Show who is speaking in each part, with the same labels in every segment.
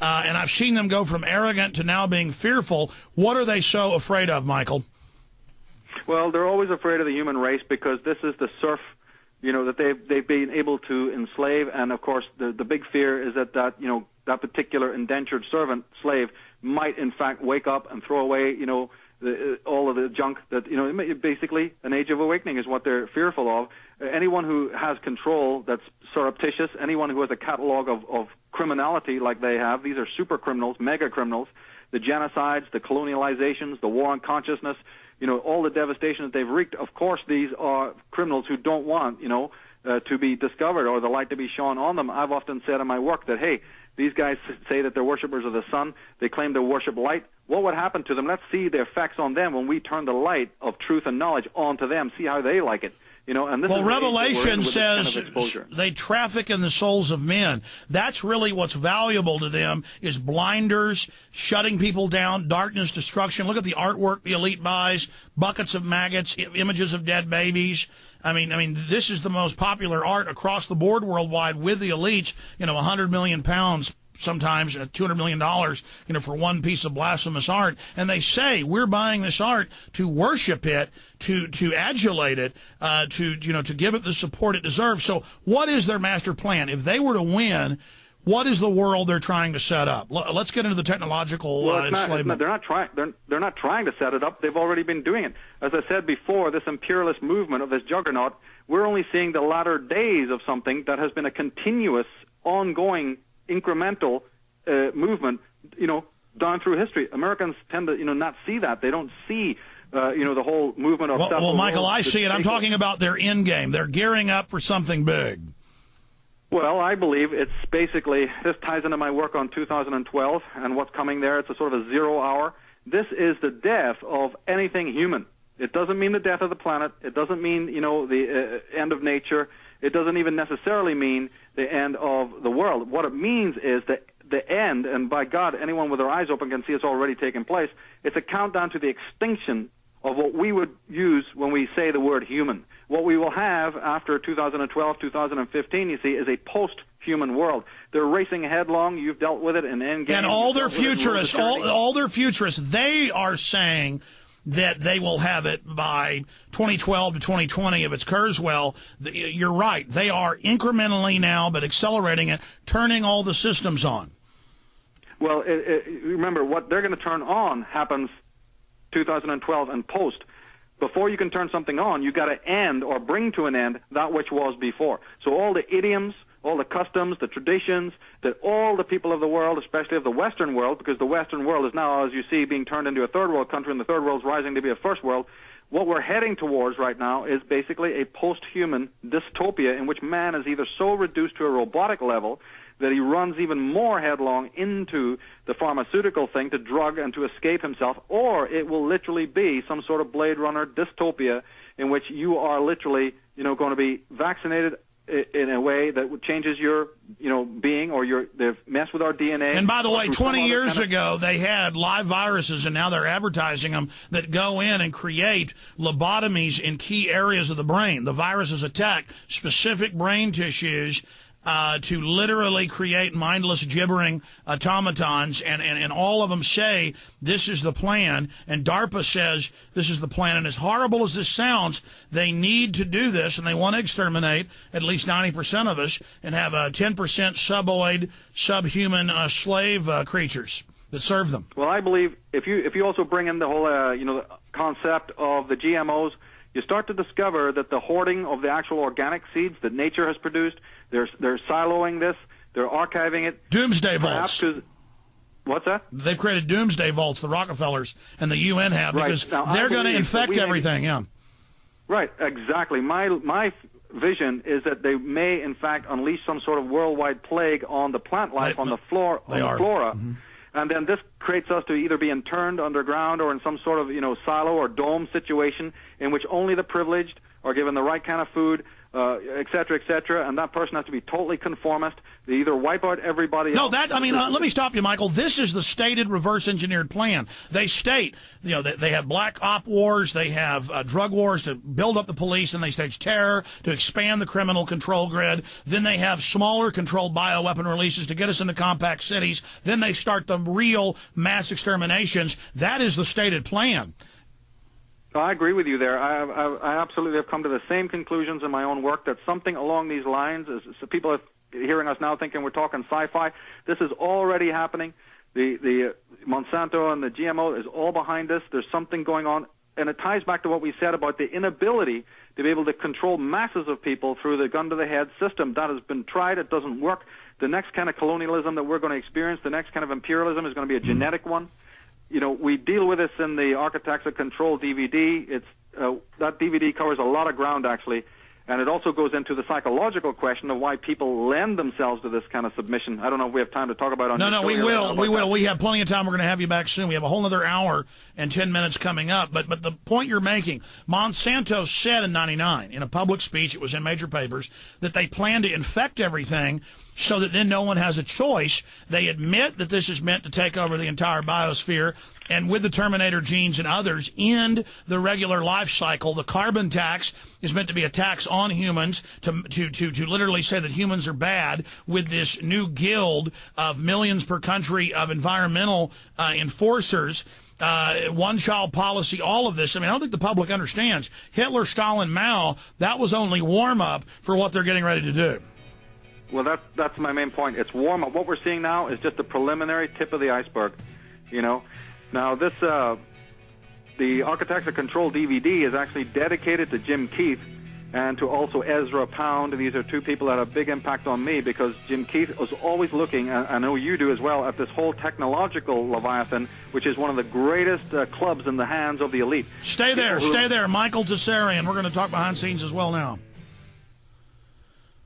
Speaker 1: and I've seen them go from arrogant to now being fearful. What are they so afraid of, Michael?
Speaker 2: Well, they're always afraid of the human race because this is the serf, that they've been able to enslave, and of course the big fear is that that particular indentured servant slave might in fact wake up and throw away all of the junk that basically an age of awakening is what they're fearful of. Anyone who has control that's surreptitious, anyone who has a catalog of criminality like they have, these are super criminals, mega criminals, the genocides, the colonializations, the war on consciousness, all the devastation that they've wreaked. Of course, these are criminals who don't want, to be discovered or the light to be shone on them. I've often said in my work that, hey, these guys say that they're worshippers of the sun. They claim to worship light. What would happen to them? Let's see the effects on them when we turn the light of truth and knowledge onto them. See how they like it. And this
Speaker 1: Revelation says they traffic in the souls of men. That's really what's valuable to them is blinders, shutting people down, darkness, destruction. Look at the artwork the elite buys, buckets of maggots, images of dead babies. I mean, this is the most popular art across the board worldwide with the elites, 100 million pounds. Sometimes $200 million, for one piece of blasphemous art. And they say, we're buying this art to worship it, to adulate it, to give it the support it deserves. So what is their master plan? If they were to win, what is the world they're trying to set up? Let's get into the technological enslavement.
Speaker 2: They're not trying to set it up. They've already been doing it. As I said before, this imperialist movement of this juggernaut, we're only seeing the latter days of something that has been a continuous, ongoing, incremental movement, down through history. Americans tend to, not see that. They don't see, the whole movement of stuff.
Speaker 1: Well, Michael, I see it. I'm talking about their end game. They're gearing up for something big.
Speaker 2: Well, I believe it's basically, this ties into my work on 2012 and what's coming there. It's a sort of a 0 hour. This is the death of anything human. It doesn't mean the death of the planet. It doesn't mean, the end of nature. It doesn't even necessarily mean the end of the world. What it means is that the end, and by God, anyone with their eyes open can see it's already taken place. It's a countdown to the extinction of what we would use when we say the word human. What we will have after 2012, 2015, you see, is a post-human world. They're racing headlong. You've dealt with it in Endgame.
Speaker 1: And all their futurists, all their futurists, they are saying that they will have it by 2012 to 2020 if it's Kurzweil. You're right. They are incrementally now, but accelerating it, turning all the systems on.
Speaker 2: Well, remember, what they're going to turn on happens 2012 and post. Before you can turn something on, you've got to end or bring to an end that which was before. So all the idioms, all the customs, the traditions that all the people of the world, especially of the Western world, because the Western world is now, as you see, being turned into a third world country, and the third world is rising to be a first world. What we're heading towards right now is basically a post-human dystopia in which man is either so reduced to a robotic level that he runs even more headlong into the pharmaceutical thing to drug and to escape himself, or it will literally be some sort of Blade Runner dystopia in which you are literally, going to be vaccinated in a way that changes your, being, or they've messed with our DNA.
Speaker 1: And by the way, 20 years ago, they had live viruses, and now they're advertising them, that go in and create lobotomies in key areas of the brain. The viruses attack specific brain tissues to literally create mindless, gibbering automatons, and all of them say this is the plan, and DARPA says this is the plan. And as horrible as this sounds, they need to do this, and they want to exterminate at least 90% of us and have 10% suboid, subhuman slave creatures that serve them.
Speaker 2: Well, I believe if you also bring in the whole the concept of the GMOs, you start to discover that the hoarding of the actual organic seeds that nature has produced, they're siloing this, they're archiving it.
Speaker 1: Doomsday vaults.
Speaker 2: What's that?
Speaker 1: They've created doomsday vaults, the Rockefellers and the UN have, because they're going to infect everything. Yeah. Right,
Speaker 2: exactly. My vision is that they may, in fact, unleash some sort of worldwide plague on the plant life, on the flora. Mm-hmm. And then this creates us to either be interned underground or in some sort of, silo or dome situation in which only the privileged are given the right kind of food, et cetera, and that person has to be totally conformist. They either wipe out everybody
Speaker 1: No,
Speaker 2: else.
Speaker 1: Let me stop you, Michael. This is the stated reverse engineered plan. They state, they have black op wars, they have drug wars to build up the police, and they stage terror to expand the criminal control grid. Then they have smaller controlled bioweapon releases to get us into compact cities. Then they start the real mass exterminations. That is the stated plan.
Speaker 2: I agree with you there. I absolutely have come to the same conclusions in my own work, that something along these lines is, so people are hearing us now thinking we're talking sci-fi. This is already happening. The Monsanto and the GMO is all behind this. There's something going on, and it ties back to what we said about the inability to be able to control masses of people through the gun-to-the-head system. That has been tried. It doesn't work. The next kind of colonialism that we're going to experience, the next kind of imperialism, is going to be a genetic one. We deal with this in the Architects of Control DVD. That DVD covers a lot of ground, actually. And it also goes into the psychological question of why people lend themselves to this kind of submission. I don't know if we have time to talk about it on
Speaker 1: No, we will. We will. We have plenty of time. We're going to have you back soon. We have a whole other hour and 10 minutes coming up. But the point you're making, Monsanto said in '99 in a public speech, it was in major papers, that they plan to infect everything so that then no one has a choice. They admit that this is meant to take over the entire biosphere, and with the Terminator genes and others, end the regular life cycle. The carbon tax is meant to be a tax on humans to literally say that humans are bad, with this new guild of millions per country of environmental enforcers. One-child policy, all of this. I don't think the public understands. Hitler, Stalin, Mao, that was only warm-up for what they're getting ready to do.
Speaker 2: Well, that's my main point. It's warm-up. What we're seeing now is just a preliminary tip of the iceberg. Now this the Architects of Control DVD is actually dedicated to Jim Keith and to also Ezra Pound. These are two people that have a big impact on me, because Jim Keith was always looking, and I know you do as well, at this whole technological Leviathan, which is one of the greatest clubs in the hands of the elite.
Speaker 1: Stay there. Michael Tsarion. We're going to talk behind the scenes as well now.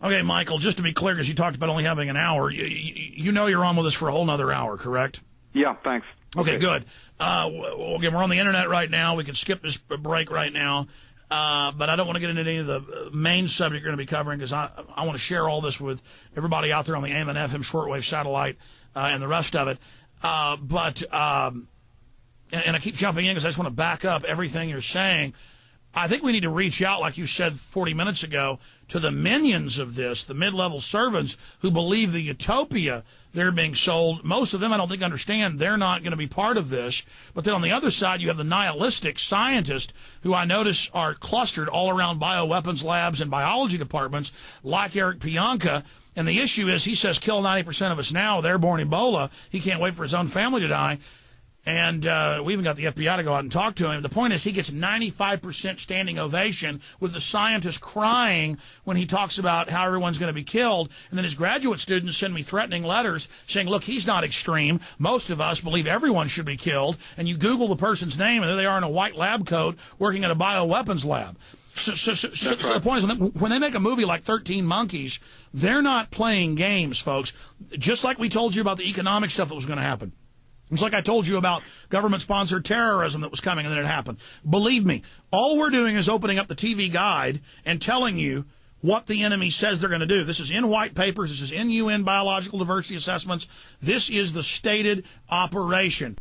Speaker 1: Okay, Michael, just to be clear, because you talked about only having an hour, you know you're on with us for a whole nother hour, correct?
Speaker 2: Yeah, thanks.
Speaker 1: Okay, good. Again, we're on the internet right now. We can skip this break right now, but I don't want to get into any of the main subject you're going to be covering, because I want to share all this with everybody out there on the AM and FM shortwave satellite and the rest of it. And I keep jumping in because I just want to back up everything you're saying. I think we need to reach out, like you said 40 minutes ago, to the minions of this, the mid-level servants who believe the utopia they're being sold. Most of them, I don't think, understand they're not going to be part of this. But then on the other side, you have the nihilistic scientists who I notice are clustered all around bioweapons labs and biology departments, like Eric Pianka. And the issue is, he says, kill 90% of us now with airborne Ebola. He can't wait for his own family to die. And we even got the FBI to go out and talk to him. The point is, he gets 95% standing ovation, with the scientists crying when he talks about how everyone's going to be killed. And then his graduate students send me threatening letters saying, look, he's not extreme. Most of us believe everyone should be killed. And you Google the person's name, and there they are in a white lab coat working at a bioweapons lab. So the point is, when they make a movie like 13 Monkeys, they're not playing games, folks. Just like we told you about the economic stuff that was going to happen. It's like I told you about government-sponsored terrorism that was coming, and then it happened. Believe me, all we're doing is opening up the TV guide and telling you what the enemy says they're going to do. This is in white papers. This is in UN biological diversity assessments. This is the stated operation.